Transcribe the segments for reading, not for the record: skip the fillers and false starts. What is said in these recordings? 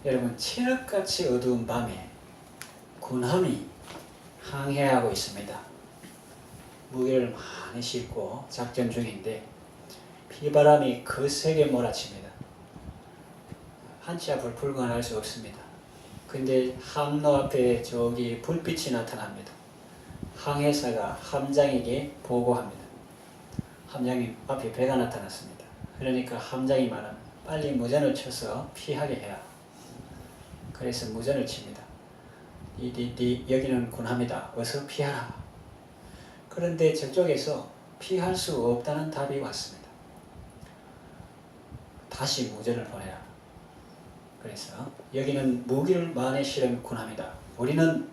여러분, 칠흑같이 어두운 밤에 군함이 항해하고 있습니다. 무기를 많이 싣고 작전 중인데 비바람이 거세게 몰아칩니다. 한치 앞을 불가할 수 없습니다. 근데 항로 앞에 저기 불빛이 나타납니다. 항해사가 함장에게 보고합니다. 함장님 앞에 배가 나타났습니다. 그러니까 함장이 말합니다. 빨리 무전을 쳐서 피하게 해라. 그래서 무전을 칩니다. 여기는 군함이다. 어서 피하라. 그런데 저쪽에서 피할 수 없다는 답이 왔습니다. 다시 무전을 보내라. 그래서 여기는 무기를 많이 실은 군함이다. 우리는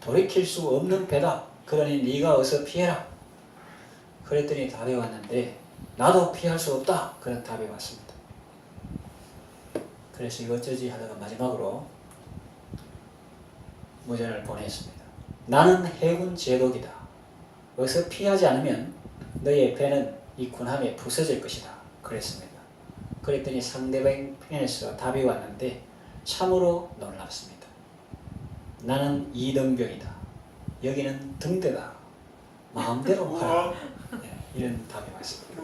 돌이킬 수 없는 배다. 그러니 네가 어서 피해라. 그랬더니 답이 왔는데 나도 피할 수 없다. 그런 답이 왔습니다. 그래서 이거 어쩌지 하다가 마지막으로 무전을 보냈습니다. 나는 해군 제독이다. 어서 피하지 않으면 너의 배는 이 군함에 부서질 것이다. 그랬습니다. 그랬더니 상대방 편에서 답이 왔는데 참으로 놀랍습니다. 나는 이등병이다. 여기는 등대다. 마음대로 하라. 네, 이런 답이 왔습니다.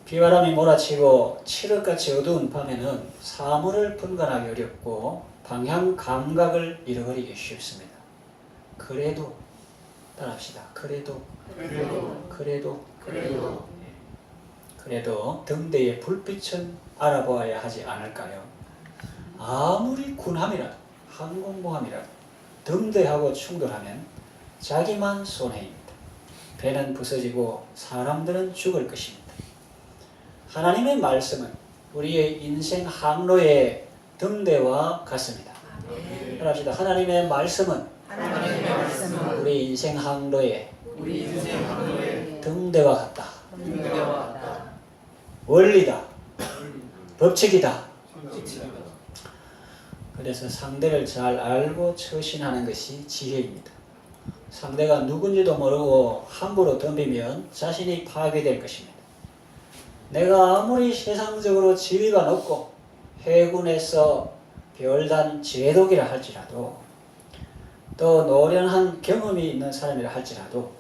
비바람이 몰아치고 칠흑같이 어두운 밤에는 사물을 분간하기 어렵고 방향 감각을 잃어버리기 쉽습니다. 그래도 따라합시다. 그래도 등대의 불빛은 알아보아야 하지 않을까요? 아무리 군함이라도 항공모함이라도 등대하고 충돌하면 자기만 손해입니다. 배는 부서지고 사람들은 죽을 것입니다. 하나님의 말씀은 우리의 인생 항로의 등대와 같습니다. 따라합시다. 하나님의 말씀은 우리 인생 항로의 등대와 같다. 원리다. 법칙이다. 그래서 상대를 잘 알고 처신하는 것이 지혜입니다. 상대가 누군지도 모르고 함부로 덤비면 자신이 파괴될 것입니다. 내가 아무리 세상적으로 지위가 높고 해군에서 별단 제독이라 할지라도 또 노련한 경험이 있는 사람이라 할지라도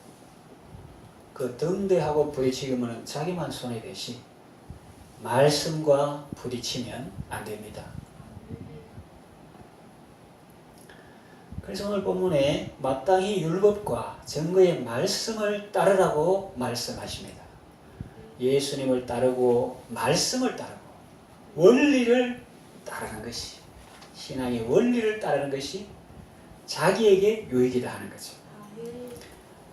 그 등대하고 부딪히면 자기만 손해되시 말씀과 부딪히면 안 됩니다. 그래서 오늘 본문에 마땅히 율법과 증거의 말씀을 따르라고 말씀하십니다. 예수님을 따르고 말씀을 따르고 원리를 따르는 것이 신앙의 원리를 따르는 것이 자기에게 유익이다 하는 거죠.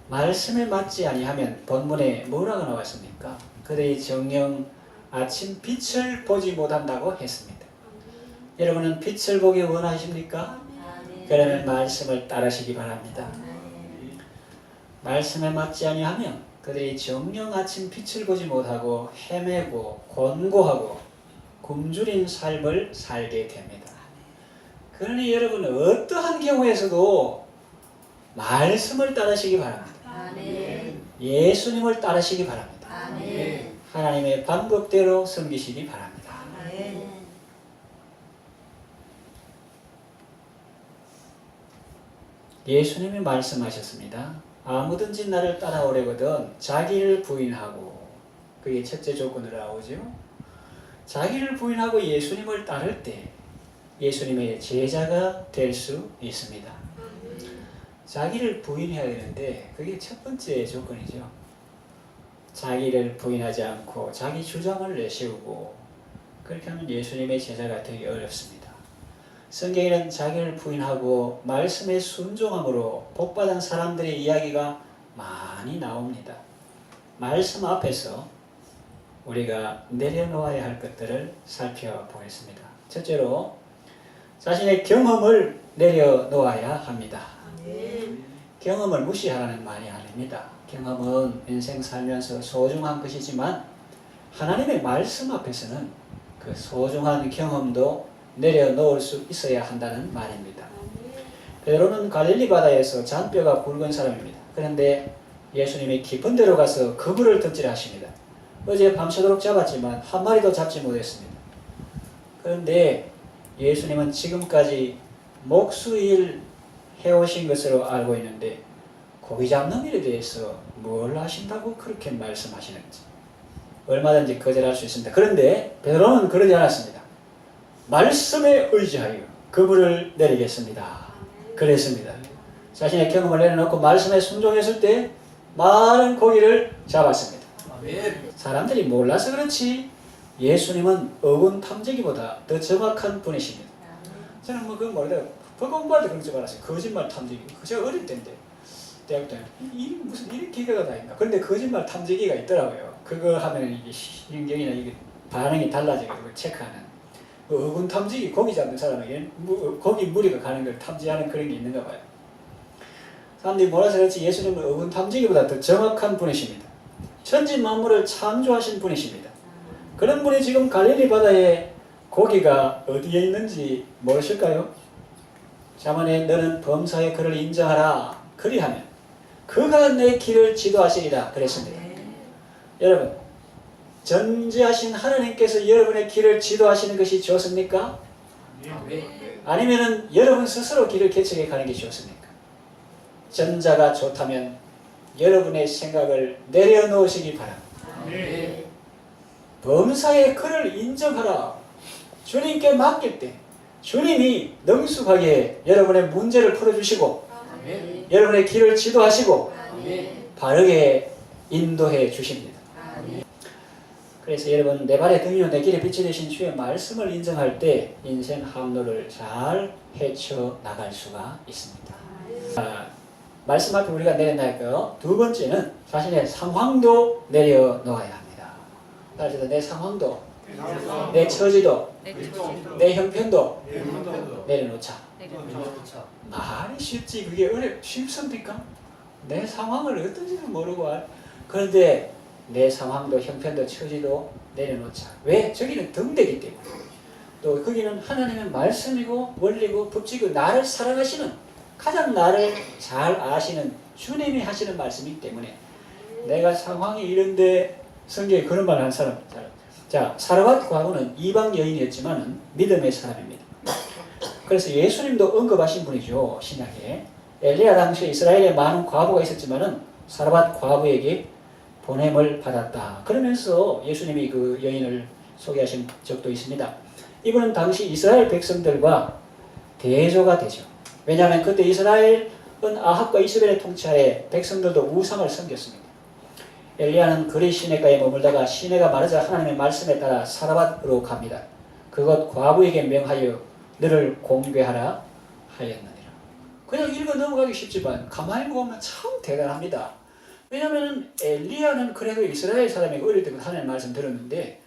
말씀에 맞지 아니하면 본문에 뭐라고 나왔습니까? 그들이 정녕 아침 빛을 보지 못한다고 했습니다. 여러분은 빛을 보기 원하십니까? 그러면 말씀을 따르시기 바랍니다. 말씀에 맞지 아니하면 그들이 정녕 아침 빛을 보지 못하고 헤매고 곤고하고 굶주린 삶을 살게 됩니다. 그러니 여러분은 어떠한 경우에서도 말씀을 따르시기 바랍니다. 예수님을 따르시기 바랍니다. 하나님의 방법대로 섬기시기 바랍니다. 예수님이 말씀하셨습니다. 아무든지 나를 따라오려거든 자기를 부인하고, 그게 첫째 조건으로 나오죠. 자기를 부인하고 예수님을 따를 때 예수님의 제자가 될 수 있습니다. 자기를 부인해야 되는데 그게 첫 번째 조건이죠. 자기를 부인하지 않고 자기 주장을 내세우고 그렇게 하면 예수님의 제자가 되기 어렵습니다. 성경에는 자기를 부인하고 말씀에 순종함으로 복받은 사람들의 이야기가 많이 나옵니다. 말씀 앞에서 우리가 내려놓아야 할 것들을 살펴보겠습니다. 첫째로 자신의 경험을 내려놓아야 합니다. 경험을 무시하라는 말이 아닙니다. 경험은 인생 살면서 소중한 것이지만 하나님의 말씀 앞에서는 그 소중한 경험도 내려놓을 수 있어야 한다는 말입니다. 베드로는 갈릴리 바다에서 잔뼈가 굵은 사람입니다. 그런데 예수님이 깊은 데로 가서 그물을 던지라 하십니다. 어제 밤새도록 잡았지만 한 마리도 잡지 못했습니다. 그런데 예수님은 지금까지 목수일 해오신 것으로 알고 있는데 고기 잡는 일에 대해서 뭘 하신다고 그렇게 말씀하시는지 얼마든지 거절할 수 있습니다. 그런데 베드로는 그러지 않았습니다. 말씀에 의지하여 그물을 내리겠습니다. 그랬습니다. 자신의 경험을 내려놓고 말씀에 순종했을 때 많은 고기를 잡았습니다. 사람들이 몰라서 그렇지 예수님은 어군 탐지기보다 더 정확한 분이십니다. 저는 뭐 그거 모르다가 법 공부할 때 그런 줄 알았어요. 거짓말 탐지기. 제가 어릴 때인데 대학 때 무슨 이런 기계가 다 있나. 그런데 거짓말 탐지기가 있더라고요. 그거 하면 이게 신경이나 이게 반응이 달라져가지고 체크하는. 그 어군 탐지기, 고기 잡는 사람에게는 고기 무리가 가는 걸 탐지하는 그런 게 있는가 봐요. 사람들이 몰라서 그렇지 예수님은 어군 탐지기보다 더 정확한 분이십니다. 천지 만물을 창조하신 분이십니다. 그런 분이 지금 갈릴리 바다에 고기가 어디에 있는지 모르실까요? 자문에 너는 범사의 그를 인정하라. 그리하면 그가 내 길을 지도하시리라 그랬습니다. 여러분, 전지하신 하나님께서 여러분의 길을 지도하시는 것이 좋습니까? 아니면은 여러분 스스로 길을 개척해 가는 게 좋습니까? 전자가 좋다면 여러분의 생각을 내려놓으시기 바랍니다. 범사의 그를 인정하라. 주님께 맡길 때 주님이 능숙하게 여러분의 문제를 풀어주시고 여러분의 길을 지도하시고 바르게 인도해 주십니다. 그래서 여러분 내 발의 등이요 내 길에 빛이 되신 주의 말씀을 인정할 때 인생 항로를 잘 헤쳐나갈 수가 있습니다. 말씀 앞에 우리가 내려놔야할까요? 두 번째는 자신의 상황도 내려놓아야 합니다. 따라서 내 상황도, 내 처지도, 내 형편도 내려놓자. 말이 쉽지 그게 쉽습니까? 내 상황을 어떤지도 모르고 그런데 내 상황도 형편도 처지도 내려놓자. 왜? 저기는 등대기 때문에. 또 거기는 하나님의 말씀이고 원리고 법칙이고 나를 사랑하시는 가장 나를 잘 아시는 주님이 하시는 말씀이기 때문에 내가 상황이 이런데 성경에 그런 말 하는 사람. 자, 사르밧 과부는 이방 여인이었지만 믿음의 사람입니다. 그래서 예수님도 언급하신 분이죠. 신약에. 엘리야 당시에 이스라엘에 많은 과부가 있었지만은 사르밧 과부에게 보냄을 받았다. 그러면서 예수님이 그 여인을 소개하신 적도 있습니다. 이분은 당시 이스라엘 백성들과 대조가 되죠. 왜냐하면 그때 이스라엘은 아합과 이스벨의 통치하에 백성들도 우상을 섬겼습니다. 엘리야는 그리 시내가에 머물다가 시내가 마르자 하나님의 말씀에 따라 사르밧으로 갑니다. 그것 과부에게 명하여 너를 공개하라 하였느니라. 그냥 읽어 넘어가기 쉽지만 가만히 보면 참 대단합니다. 왜냐하면 엘리야는 그래도 이스라엘 사람이고 어릴 때부터 하나님의 말씀 들었는데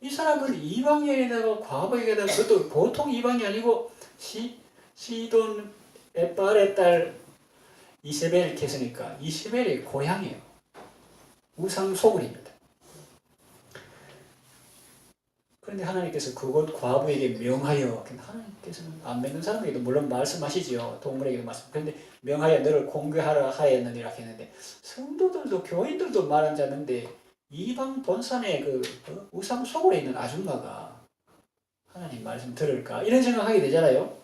이 사람은 이방인에다가 과부에게다가 그것도 보통 이방이 아니고 시돈 에빨의 딸 이세벨을 켰으니까 이세벨의 고향이에요. 우상 소굴입니다. 그런데 하나님께서 그곳 과부에게 명하여, 하나님께서는 안 믿는 사람에게도 물론 말씀하시지요. 동물에게도 말씀. 그런데 명하여 너를 공개하라 하였느니라 했는데 성도들도 교인들도 말하지 않는데 이방 본산의 그 우상 소굴에 있는 아줌마가 하나님 말씀 들을까? 이런 생각하게 되잖아요.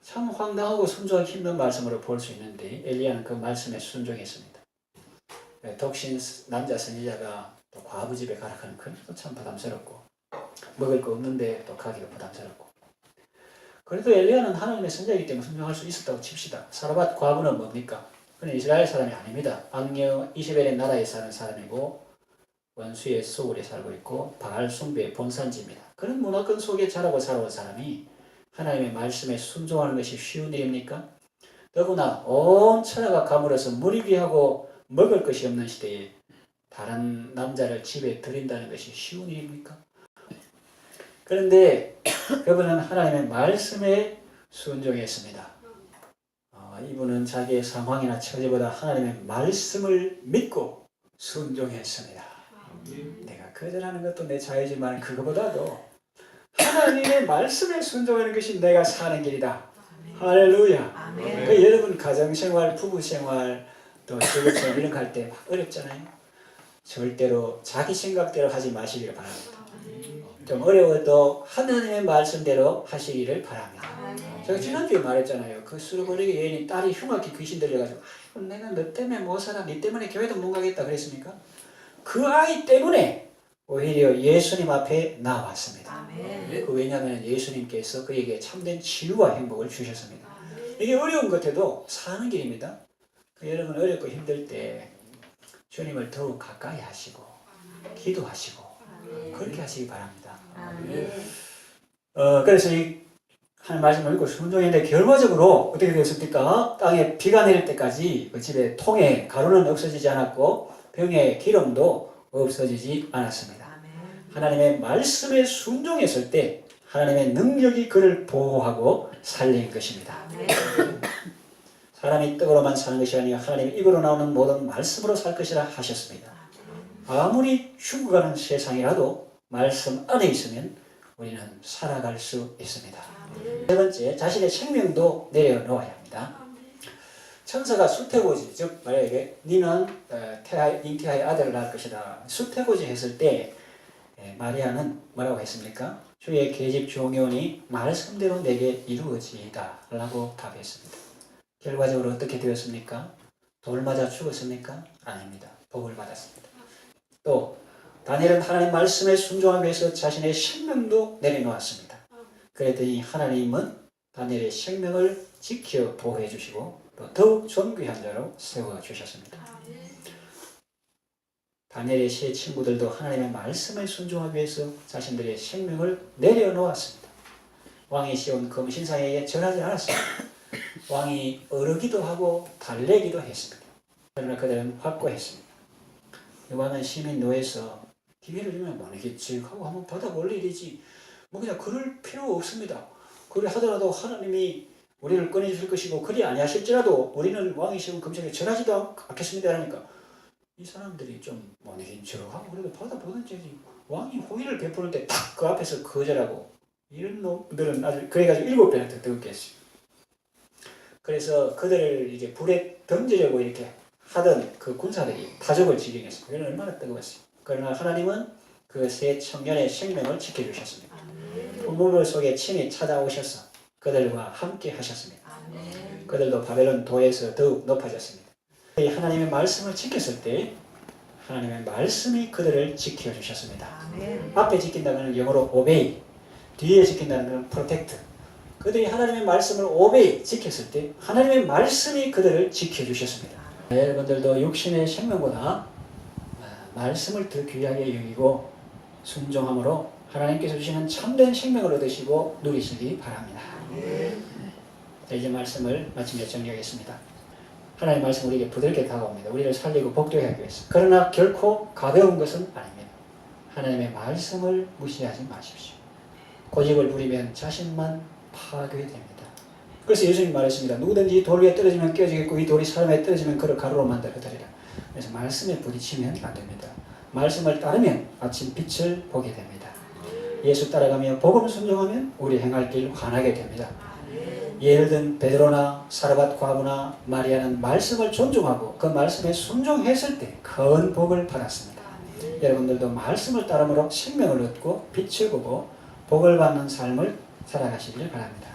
참 황당하고 순종하기 힘든 말씀으로 볼 수 있는데 엘리야는 그 말씀에 순종했습니다. 독신 남자 선지자가 또 과부 집에 가라 하는 건 참 부담스럽고 먹을 거 없는데 또 가기도 부담스럽고 그래도 엘리야는 하나님의 선지자이기 때문에 순종할 수 있었다고 칩시다. 사르밧 과부는 뭡니까? 그는 이스라엘 사람이 아닙니다. 악녀 이세벨의 나라에 사는 사람이고 원수의 소굴에 살고 있고 바알 숭배의 본산지입니다. 그런 문화권 속에 자라고 살아온 사람이 하나님의 말씀에 순종하는 것이 쉬운 일입니까? 더구나 온 천하가 가물어서 무리비하고 먹을 것이 없는 시대에 다른 남자를 집에 들인다는 것이 쉬운 일입니까? 그런데 그분은 하나님의 말씀에 순종했습니다. 이분은 자기의 상황이나 처지보다 하나님의 말씀을 믿고 순종했습니다. 내가 거절하는 것도 내 자유지만 그거보다도 하나님의 말씀에 순종하는 것이 내가 사는 길이다. 할렐루야. 그 여러분 가정생활, 부부생활, 또 직업생활 이런 거 할 때 막 어렵잖아요. 절대로 자기 생각대로 하지 마시기를 바랍니다. 좀 어려워도 하나님의 말씀대로 하시기를 바랍니다. 제가 지난주에 말했잖아요. 그 수르버리게 여인이 딸이 흉악히 귀신 들려가지고 내가 너 때문에 못 살아. 네 때문에 교회도 못 가겠다 그랬습니까? 그 아이 때문에 오히려 예수님 앞에 나왔습니다. 왜냐하면 예수님께서 그에게 참된 치유와 행복을 주셨습니다. 이게 어려운 것 같아도 사는 길입니다. 여러분 어렵고 힘들 때 주님을 더욱 가까이 하시고 기도하시고 그렇게 하시기 바랍니다. 그래서 이 하나님 말씀을 읽고 순종했는데 결과적으로 어떻게 되었습니까? 땅에 비가 내릴 때까지 그 집에 통에 가루는 없어지지 않았고 병에 기름도 없어지지 않았습니다. 하나님의 말씀에 순종했을 때 하나님의 능력이 그를 보호하고 살린 것입니다. 사람이 떡으로만 사는 것이 아니라 하나님의 입으로 나오는 모든 말씀으로 살 것이라 하셨습니다. 아무리 죽어가는 세상이라도 말씀 안에 있으면 우리는 살아갈 수 있습니다. 세 번째, 자신의 생명도 내려놓아야 합니다. 천사가 수태고지, 즉 만약에 너는 잉태하여 아들을 낳을 것이다. 수태고지 했을 때 마리아는 뭐라고 했습니까? 주의 계집 종연이 말씀대로 내게 이루어지이다 라고 답했습니다. 결과적으로 어떻게 되었습니까? 돌 맞아 죽었습니까? 아닙니다. 복을 받았습니다. 또 다니엘은 하나님 말씀에 순종하기 위해서 자신의 생명도 내려놓았습니다. 그랬더니 하나님은 다니엘의 생명을 지켜 보호해 주시고 또 더욱 존귀한 자로 세워주셨습니다. 다니엘의 세 친구들도 하나님의 말씀에 순종하기 위해서 자신들의 생명을 내려놓았습니다. 왕이 씌운 금신상에게 절하지 않았습니다. 왕이 어르기도 하고 달래기도 했습니다. 그러나 그들은 확고했습니다. 왕은 시민노에서 기회를 주면 모르겠지 하고 한번 받아볼 일이지 뭐 그냥 그럴 필요 없습니다. 그래 하더라도 하나님이 우리를 꺼내주실 것이고 그리 아니하실지라도 우리는 왕이 씌운 금신에 절하지도 않겠습니다 하니까 이 사람들이 좀 모르긴 척하고 그래도 받아보든지 왕이 호의를 베푸는데 딱 그 앞에서 거절하고 이런 놈들은 아주 그래가지고 7배나 더 뜨겁게 했어요. 그래서 그들을 이제 불에 던지려고 이렇게 하던 그 군사들이 파죽을 지경했어요. 그는 얼마나 뜨거웠어요. 그러나 하나님은 그 세 청년의 생명을 지켜주셨습니다. 우물 속에 침이 찾아오셔서 그들과 함께 하셨습니다. 그들도 바벨론 도에서 더욱 높아졌습니다. 하나님의 말씀을 지켰을 때 하나님의 말씀이 그들을 지켜주셨습니다. 앞에 지킨다는 영어로 obey, 뒤에 지킨다는 건 protect. 그들이 하나님의 말씀을 obey, 지켰을 때 하나님의 말씀이 그들을 지켜주셨습니다. 여러분들도 육신의 생명보다 말씀을 더 귀하게 여기고 순종함으로 하나님께서 주시는 참된 생명을 얻으시고 누리시기 바랍니다. 자, 이제 말씀을 마치며 정리하겠습니다. 하나님의 말씀 우리에게 부드럽게 다가옵니다. 우리를 살리고 복되게 하기 위해서. 그러나 결코 가벼운 것은 아닙니다. 하나님의 말씀을 무시하지 마십시오. 고집을 부리면 자신만 파괴됩니다. 그래서 예수님 말했습니다. 누구든지 돌 위에 떨어지면 깨어지겠고 이 돌이 사람에 떨어지면 그를 가루로 만들어버리라. 그래서 말씀에 부딪히면 안 됩니다. 말씀을 따르면 아침 빛을 보게 됩니다. 예수 따라가며 복음 순종하면 우리 행할 길 환하게 됩니다. 예를 든 베드로나 사르밧 과부나 마리아는 말씀을 존중하고 그 말씀에 순종했을 때 큰 복을 받았습니다. 여러분들도 말씀을 따름으로 생명을 얻고 빛을 보고 복을 받는 삶을 살아가시길 바랍니다.